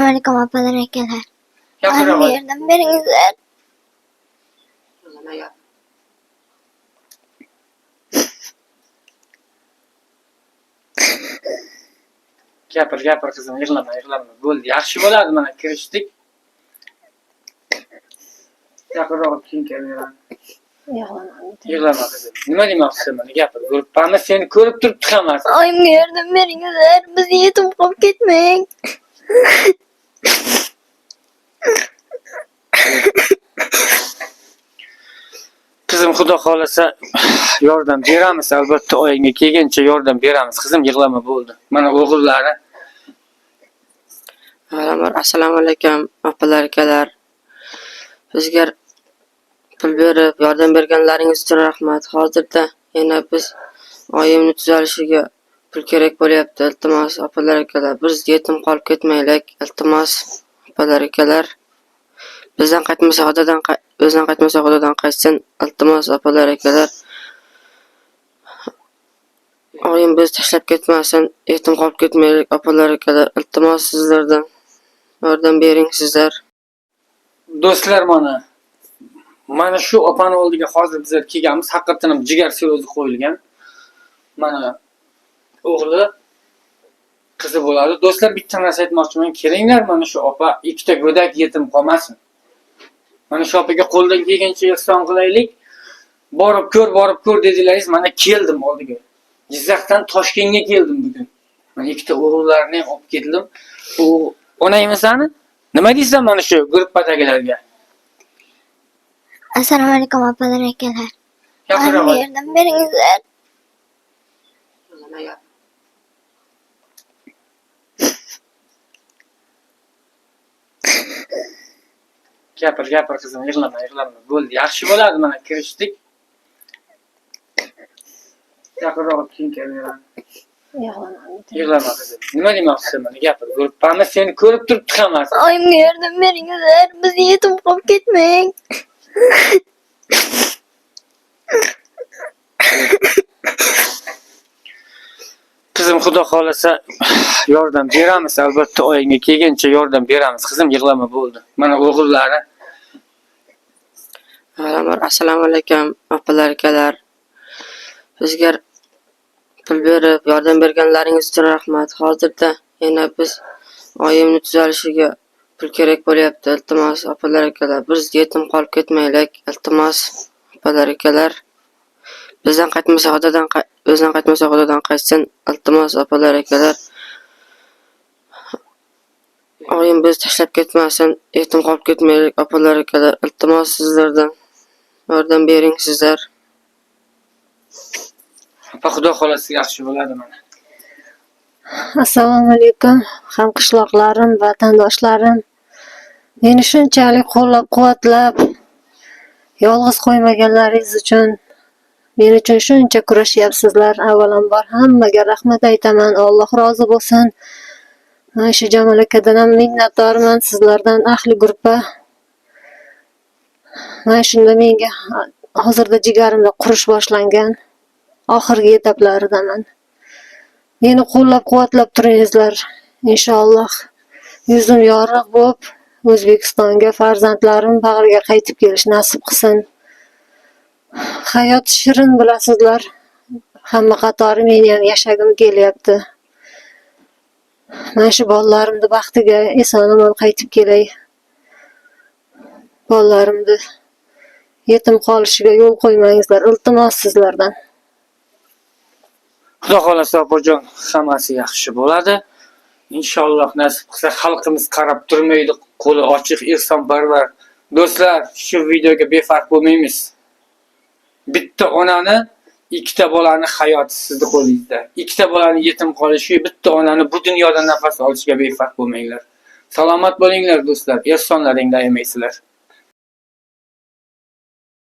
Assalamualaikum apalar akalar. Gapira Bana bir yerden beringizler. Gapir qizim, yig'lama. Bo'ldi, yaxshi bo'ladi, mana kirishdik. Yaqinroq keyin kelaman. Yig'lama qizim. Nima demoqchisan mana gapir. Guruppamiz seni ko'rib turibdi hammasi. Oyimga yordam beringizler. Bizni yetim qolib ketmang. Qizim, xudo xolasa yordam beramiz, albatta oyingga kelgancha yordam beramiz. Qizim, yig'lama bo'ldi. Mana o'g'illari. Assalomu alaykum opalar akalar. Bizga pul berib yordam berganlaringiz uchun rahmat. Hozirda yana biz oyimni tuzalishiga pul kerak bo'lyapti. Iltimos opalar akalar, biz yetim qolib ketmaylik. Iltimos opalar akalar. Bizdan qaytmasa xudodan qaytsin. Iltimos opalar akalar. Oyim biz tashlab ketmasin. Yetim qolib ketmaylik opalar akalar. Iltimos sizlardan yordam bering sizlar. Do'stlar, mana shu opani oldiga hozir bizlar kelganmiz. Haqiqatan ham jigar so'zi qo'yilgan. Mana o'g'li, qizi bo'ladi. Do'stlar, bitta narsa aytmoqchiman. Kelinglar, mana shu opa ikkita go'dak yetim qolmasin. Mana shu opaga qo'ldan kelgancha ehson qilaylik. Borib ko'r dedilaringiz, mana keldim oldiga. Jizzaxdan Toshkentga keldim bugun. Mana ikkita o'g'illarni ham olib keldim. U onaymisani? Nima deysan mana shu gruppadagilarga? Assalamualaikum apalar akalar. Gapira Bana bir yerden beringizler. Gapir qizim, yig'lama. Bo'ldi, yaxshi bo'ladi, mana kirishdik. Yaqinroq keyin kelaman. Yig'lama qizim. Nima demoqchisan mana gapir. Gruppamiz seni ko'rib turibdi hammasi. Oyimga yordam beringizler. Bizni yetim qolib ketmang. Qizim, xudo xolasa yordam beramiz, albatta oyingga kelgancha yordam beramiz. Qizim, yig'lama bo'ldi. Mana o'g'illari. Assalomu alaykum opalar akalar. Bizga pul berib yordam berganlaringiz uchun rahmat. Hozirda yana biz oyimni tuzalishiga pul kerak bo'lyapti. Iltimos opalar akalar, biz yetim qolib ketmaylik. Iltimos opalar akalar. Bizdan qaytmasa xudodan qaytsin. Iltimos opalar akalar. Oyim biz tashlab ketmasin. Yetim qolib ketmaylik opalar akalar. Iltimos sizlardan yordam bering sizlar. Opa, xudo xolasa yaxshi bo'ladi mana. Assalomu alaykum hamqishloqlarim, vatandoshlarim. Meni shunchalik qo'llab-quvvatlab, yolg'iz qo'ymaganlaringiz uchun, men uchun shuncha kurashyapsizlar. Avvalambor hammaga rahmat aytaman. Alloh rozi bo'lsin. Mana shu Jamol akadan ham minnatdorman, sizlardan ahli gruppa. Mana shunda menga hozirda jigarimda qurish boshlangan. Oxirgi etaplaridaman. Meni qo'llab-quvvatlab turingizlar. Inshaalloh yuzim yorug' bo'lib, O'zbekistonga farzandlarim bag'riga qaytib kelish nasib qilsin. Hayot shirin, bilasizlar. Hamma qatori meni ham yashagim kelyapti. Mana shu bolalarimni baxtiga eson-omon qaytib kelay. Bolalarimni yetim qolishiga yo'l qo'ymangizlar. Iltimos sizlardan. Xudo xolasa opajon, hammasi yaxshi bo'ladi. Inshaalloh nasib qilsa xalqimiz qarab turmaydi, qo'li ochiq, ehsonparvar. Do'stlar, shu videoga befarq bo'lmaymiz. Bitta onani, ikkita bolani hayoti sizning qo'lingizda. Ikkita bolani yetim qolishi, bitta onani bu dunyoda nafas olishiga befarq bo'lmanglar. Salomat bo'linglar do'stlar, ehsonlaringda yemaysizlar.